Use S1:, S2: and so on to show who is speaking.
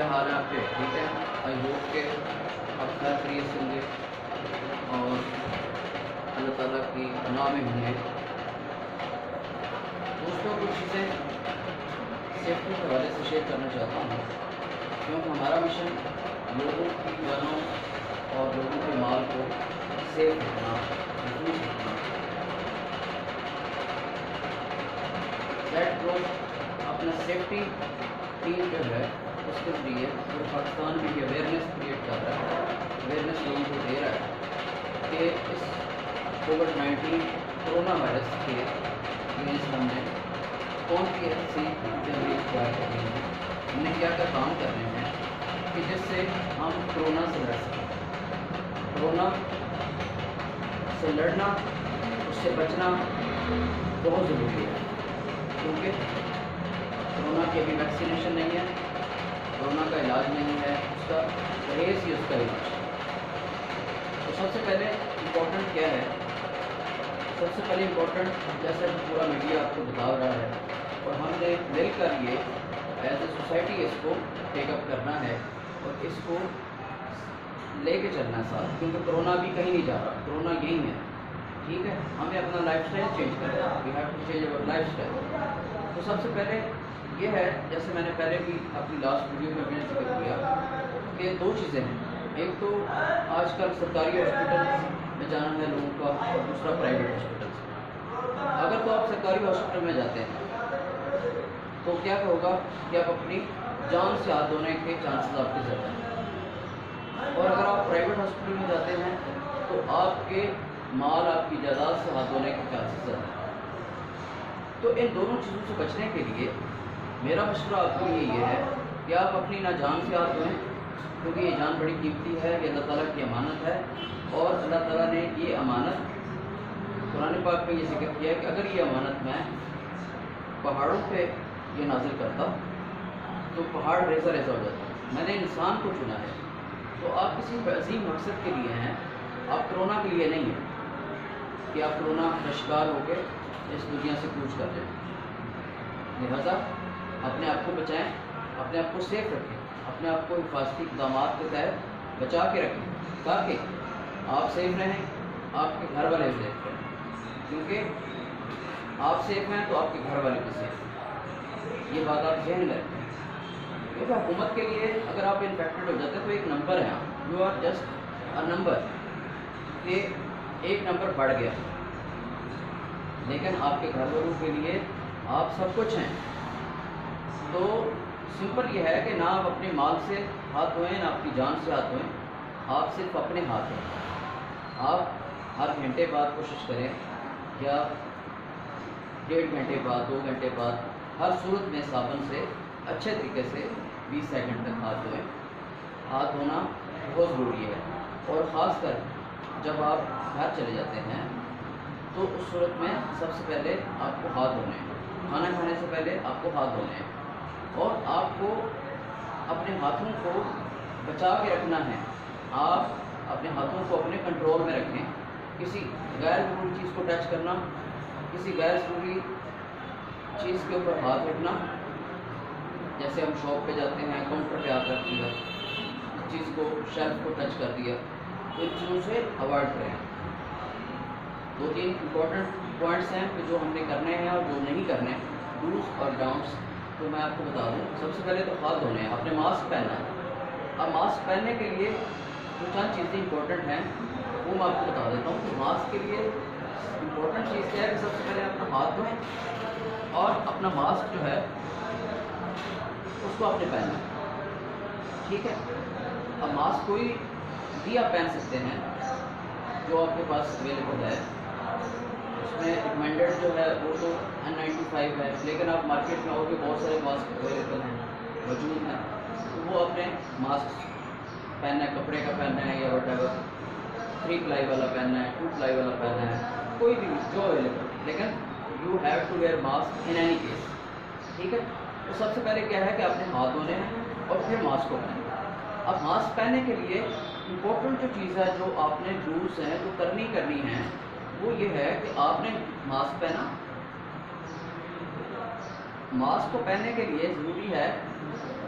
S1: حال ہے آپ کے؟ ٹھیک ہے، آئی ہوپ کہ آپ خیر خیریت سے ہوں گے اور اللہ تعالیٰ کی پناہ میں ہوں گے۔ دوستوں کچھ چیزیں سیفٹی کے حوالے سے شیئر کرنا چاہتا ہوں، کیونکہ ہمارا مشن لوگوں کی جانوں اور لوگوں کے مال کو سیف رکھنا، محفوظ رکھنا۔ دیٹ گروپ اپنا سیفٹی ٹیم جو ہے اس کے ذریعے پورے پاکستان میں یہ اویئرنیس کریٹ کر رہا ہے، اویئرنیس لوگوں کو دے رہا ہے کہ اس کووڈ-19 کرونا وائرس کے اگینسٹ ہم نے کون سی ایسی تحریک اختیار کرنی ہے، ہم نے کیا کیا کام کرنے ہیں کہ جس سے ہم کرونا سے لڑ سکیں۔ کرونا سے لڑنا، اس سے بچنا بہت ضروری ہے، کیونکہ کرونا کی ابھی ویکسینیشن نہیں ہے، کرونا کا علاج نہیں ہے، اس کا پرہیز ہی اس کا علاج ہے۔ تو سب سے پہلے امپورٹنٹ کیا ہے؟ سب سے پہلے امپورٹنٹ، جیسے پورا میڈیا آپ کو بتا رہا ہے اور ہم نے مل کر یہ ایز اے سوسائٹی اس کو ٹیک اپ کرنا ہے اور اس کو لے کے چلنا ہے ساتھ، کیونکہ کرونا بھی کہیں نہیں جا رہا، کرونا یہی ہے۔ ٹھیک ہے، ہمیں اپنا لائف اسٹائل چینج کرنا ہے، we have to change our lifestyle. تو سب سے پہلے یہ ہے، جیسے میں نے پہلے بھی اپنی لاسٹ ویڈیو میں نے ذکر کیا کہ دو چیزیں ہیں، ایک تو آج کل سرکاری ہاسپٹل میں جانا ہے لوگوں کا اور دوسرا پرائیویٹ ہاسپٹل۔ اگر تو آپ سرکاری ہاسپٹل میں جاتے ہیں تو کیا ہوگا کہ آپ اپنی جان سے ہاتھ دھونے کے چانسز آپ کے زیادہ ہیں، اور اگر آپ پرائیویٹ ہاسپٹل میں جاتے ہیں تو آپ کے مال، آپ کی جائیداد سے ہاتھ دھونے کے چانسز زیادہ ہیں۔ تو ان دونوں چیزوں سے بچنے کے لیے میرا مشورہ آپ کو یہ ہے کہ آپ اپنی نہ جان سے ہاتھ دھوئیں، کیونکہ یہ جان بڑی قیمتی ہے، یہ اللہ تعالیٰ کی امانت ہے، اور اللہ تعالیٰ نے یہ امانت قرآن پاک میں یہ ذکر کیا ہے کہ اگر یہ امانت میں پہاڑوں پہ یہ نازل کرتا تو پہاڑ ریزہ ریزہ ہو جاتا۔ میں نے انسان کو چنا ہے، تو آپ کسی عظیم مقصد کے لیے ہیں، آپ کرونا کے لیے نہیں ہیں کہ آپ کرونا کا شکار ہو کے اس دنیا سے کوچ کر جائیں۔ لہذا اپنے آپ کو بچائیں، اپنے آپ کو سیف رکھیں، اپنے آپ کو حفاظتی اقدامات کے تحت بچا کے رکھیں تاکہ آپ سیف رہیں، آپ کے گھر والے بھی سیف رہیں، کیونکہ آپ سیف ہیں تو آپ کے گھر والے بھی سیف ہیں۔ یہ بات آپ ذہن میں رکھیں، کیونکہ حکومت کے لیے اگر آپ انفیکٹڈ ہو جاتے ہیں تو ایک نمبر ہے، you are just a number, کہ ایک نمبر بڑھ گیا، لیکن آپ کے گھر والوں کے لیے آپ سب کچھ ہیں۔ تو سمپل یہ ہے کہ نہ آپ اپنے مال سے ہاتھ دھوئیں، نہ اپنی جان سے ہاتھ دھوئیں، آپ صرف اپنے ہاتھ دھوئیں۔ آپ ہر گھنٹے بعد کوشش کریں یا 1.5 گھنٹے بعد، 2 گھنٹے بعد، ہر صورت میں صابن سے اچھے طریقے سے 20 سیکنڈ تک ہاتھ دھوئیں۔ ہاتھ دھونا بہت ضروری ہے، اور خاص کر جب آپ گھر چلے جاتے ہیں تو اس صورت میں سب سے پہلے آپ کو ہاتھ دھونے ہیں، کھانا کھانے سے پہلے آپ کو ہاتھ دھونے ہیں، اور آپ کو اپنے ہاتھوں کو بچا کے رکھنا ہے۔ آپ اپنے ہاتھوں کو اپنے کنٹرول میں رکھیں، کسی غیر ضروری چیز کو ٹچ کرنا، کسی غیر ضروری چیز کے اوپر ہاتھ رکھنا، جیسے ہم شاپ پہ جاتے ہیں، کاؤنٹر پہ ہاتھ رکھ دیا، اس چیز کو، شیلف کو ٹچ کر دیا، تو ان چیزوں سے اوائڈ کریں۔ 2-3 امپورٹنٹ پوائنٹس ہیں کہ جو ہم نے کرنے ہیں اور جو نہیں کرنے، ڈوز اور ڈاؤنٹس، تو میں آپ کو بتا دوں۔ سب سے پہلے تو ہاتھ دھونے ہیں، اپنے ماسک پہننا ہے۔ اب ماسک پہننے کے لیے جو چند چیزیں امپورٹنٹ ہیں وہ میں آپ کو بتا دیتا ہوں کہ ماسک کے لیے امپورٹنٹ چیز کیا ہے کہ سب سے پہلے اپنا ہاتھ دھوئیں اور اپنا ماسک جو ہے اس کو آپ نے پہننا ہے، ٹھیک ہے۔ اب ماسک کوئی بھی آپ پہن سکتے ہیں جو آپ کے پاس اویلیبل ہے، اس میں ریکمینڈیڈ جو ہے وہ تو N95 ہے، لیکن آپ مارکیٹ میں اور بھی بہت سارے ماسک اویلیبل ہیں، موجود ہیں، تو وہ اپنے ماسک پہننا ہے، کپڑے کا پہننا ہے یا وٹ ایور، 3 پلائی والا پہننا ہے، 2 پلائی والا پہننا ہے، کوئی بھی جو اویلیبل، لیکن you have to wear mask in any case, ٹھیک ہے۔ تو سب سے پہلے کیا ہے کہ آپ نے ہاتھ دھونے ہیں اور پھر ماسک کو پہننا ہے۔ اب ماسک پہننے کے لیے امپورٹنٹ جو چیز ہے، جو آپ نے ڈوز ہیں جو کرنی ہیں، وہ یہ ہے کہ آپ نے ماسک پہنا، ماسک کو پہننے کے لیے ضروری ہے